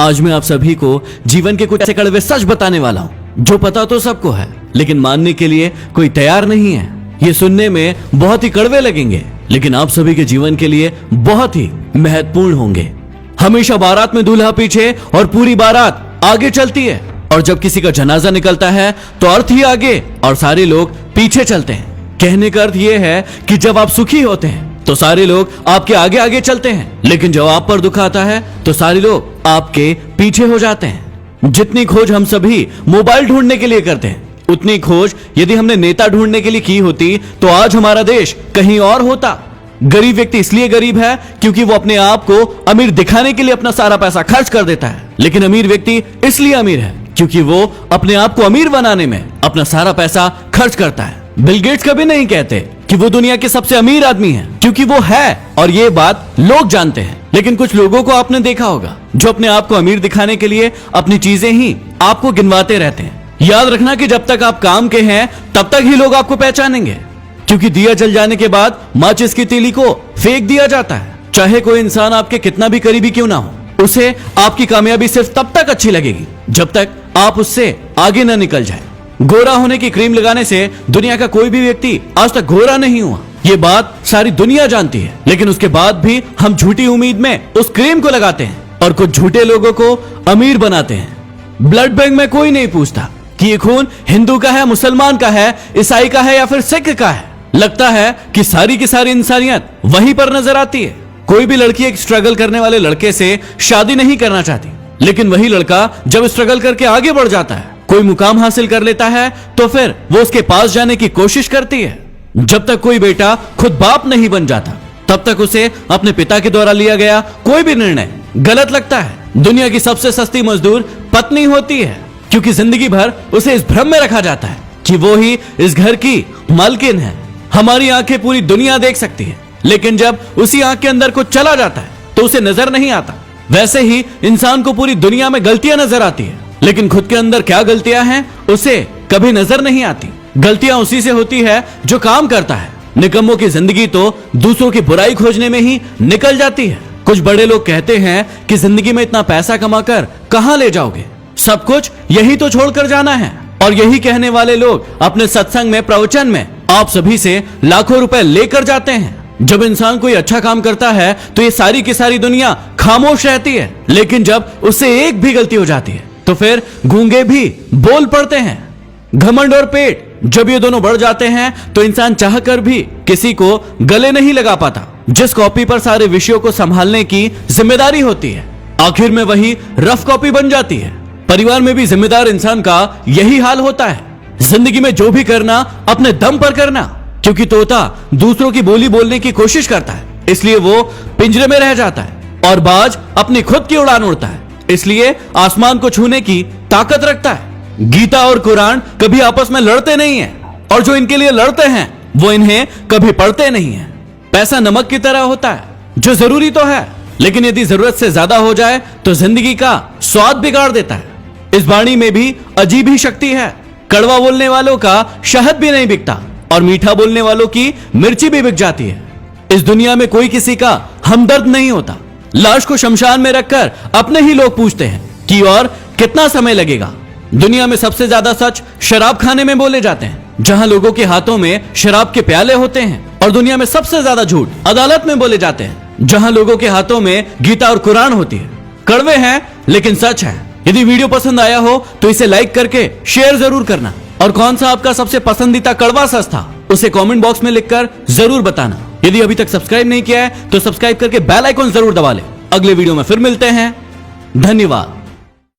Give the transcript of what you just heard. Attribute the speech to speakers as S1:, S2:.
S1: आज मैं आप सभी को जीवन के कुछ ऐसे कड़वे सच बताने वाला हूँ जो पता तो सबको है, लेकिन मानने के लिए कोई तैयार नहीं है। ये सुनने में बहुत ही कड़वे लगेंगे, लेकिन आप सभी के जीवन के लिए बहुत ही महत्वपूर्ण होंगे। हमेशा बारात में दूल्हा पीछे और पूरी बारात आगे चलती है, और जब किसी का जनाजा निकलता है तो अर्थ ही आगे और सारे लोग पीछे चलते हैं। कहने का अर्थ यह है कि जब आप सुखी होते हैं तो सारे लोग आपके आगे आगे चलते हैं, लेकिन जब आप पर दुख आता है तो सारे लोग आपके पीछे हो जाते हैं। जितनी खोज हम सभी मोबाइल ढूंढने के लिए करते हैं, उतनी खोज यदि हमने नेता ढूंढने के लिए की होती तो आज हमारा देश कहीं और होता। गरीब व्यक्ति इसलिए गरीब है क्योंकि वो अपने आप को अमीर दिखाने के लिए अपना सारा पैसा खर्च कर देता है, लेकिन अमीर व्यक्ति इसलिए अमीर है क्योंकि वो अपने आप को अमीर बनाने में अपना सारा पैसा खर्च करता है। बिल गेट्स कभी नहीं कहते कि वो दुनिया के सबसे अमीर आदमी है, क्योंकि वो है और ये बात लोग जानते हैं। लेकिन कुछ लोगों को आपने देखा होगा जो अपने आप को अमीर दिखाने के लिए अपनी चीजें ही आपको गिनवाते रहते हैं। याद रखना कि जब तक आप काम के हैं तब तक ही लोग आपको पहचानेंगे, क्योंकि दिया जल जाने के बाद माचिस की तीली को फेंक दिया जाता है। चाहे कोई इंसान आपके कितना भी करीबी क्यों ना हो, उसे आपकी कामयाबी सिर्फ तब तक अच्छी लगेगी जब तक आप उससे आगे न निकल जाए। गोरा होने की क्रीम लगाने से दुनिया का कोई भी व्यक्ति आज तक गोरा नहीं हुआ, ये बात सारी दुनिया जानती है, लेकिन उसके बाद भी हम झूठी उम्मीद में उस क्रीम को लगाते हैं और कुछ झूठे लोगों को अमीर बनाते हैं। ब्लड बैंक में कोई नहीं पूछता कि ये खून हिंदू का है, मुसलमान का है, ईसाई का है या फिर सिख का है। लगता है कि सारी की सारी इंसानियत वहीं पर नजर आती है। कोई भी लड़की एक स्ट्रगल करने वाले लड़के से शादी नहीं करना चाहती, लेकिन वही लड़का जब स्ट्रगल करके आगे बढ़ जाता है, कोई मुकाम हासिल कर लेता है, तो फिर वो उसके पास जाने की कोशिश करती है। जब तक कोई बेटा खुद बाप नहीं बन जाता तब तक उसे अपने पिता के द्वारा लिया गया कोई भी निर्णय गलत लगता है। दुनिया की सबसे सस्ती मजदूर पत्नी होती है, क्योंकि जिंदगी भर उसे इस भ्रम में रखा जाता है कि वो ही इस घर की मालकिन है। हमारी आंखें पूरी दुनिया देख सकती है, लेकिन जब उसी आंख के अंदर कुछ चला जाता है तो उसे नजर नहीं आता। वैसे ही इंसान को पूरी दुनिया में गलतियां नजर आती है, लेकिन खुद के अंदर क्या गलतियां हैं उसे कभी नजर नहीं आती। गलतियां उसी से होती है जो काम करता है। निकम्मों की जिंदगी तो दूसरों की बुराई खोजने में ही निकल जाती है। कुछ बड़े लोग कहते हैं कि जिंदगी में इतना पैसा कमाकर कहां ले जाओगे, सब कुछ यही तो छोड़कर जाना है। और यही कहने वाले लोग अपने सत्संग में, प्रवचन में आप सभी से लाखों रुपए लेकर जाते हैं। जब इंसान कोई अच्छा काम करता है तो ये सारी की सारी दुनिया खामोश रहती है, लेकिन जब उससे एक भी गलती हो जाती है तो फिर गूंगे भी बोल पड़ते हैं। घमंड और पेट जब ये दोनों बढ़ जाते हैं तो इंसान चाहकर भी किसी को गले नहीं लगा पाता। जिस कॉपी पर सारे विषयों को संभालने की जिम्मेदारी होती है, आखिर में वही रफ कॉपी बन जाती है। परिवार में भी जिम्मेदार इंसान का यही हाल होता है। जिंदगी में जो भी करना अपने दम पर करना, क्योंकि तोता दूसरों की बोली बोलने की कोशिश करता है, इसलिए वो पिंजरे में रह जाता है, और बाज अपनी खुद की उड़ान उड़ता है, इसलिए आसमान को छूने की ताकत रखता है। गीता और कुरान कभी आपस में लड़ते नहीं हैं, और जो इनके लिए लड़ते हैं वो इन्हें कभी पढ़ते नहीं हैं। पैसा नमक की तरह होता है जो जरूरी तो है, लेकिन यदि जरूरत से ज्यादा हो जाए तो जिंदगी का स्वाद बिगाड़ देता है। इस वाणी में भी अजीब ही शक्ति है। कड़वा बोलने वालों का शहद भी नहीं बिकता, और मीठा बोलने वालों की मिर्ची भी बिक जाती है। इस दुनिया में कोई किसी का हमदर्द नहीं होता। लाश को शमशान में रखकर अपने ही लोग पूछते हैं कि और कितना समय लगेगा। दुनिया में सबसे ज्यादा सच शराब खाने में बोले जाते हैं, जहां लोगों के हाथों में शराब के प्याले होते हैं। और दुनिया में सबसे ज्यादा झूठ अदालत में बोले जाते हैं, जहां लोगों के हाथों में गीता और कुरान होती है। कड़वे हैं लेकिन सच है। यदि वीडियो पसंद आया हो तो इसे लाइक करके शेयर जरूर करना, और कौन सा आपका सबसे पसंदीदा कड़वा सच था उसे कमेंट बॉक्स में लिखकर जरूर बताना। यदि अभी तक सब्सक्राइब नहीं किया है तो सब्सक्राइब करके बेल आइकन जरूर दबा ले। अगले वीडियो में फिर मिलते हैं। धन्यवाद।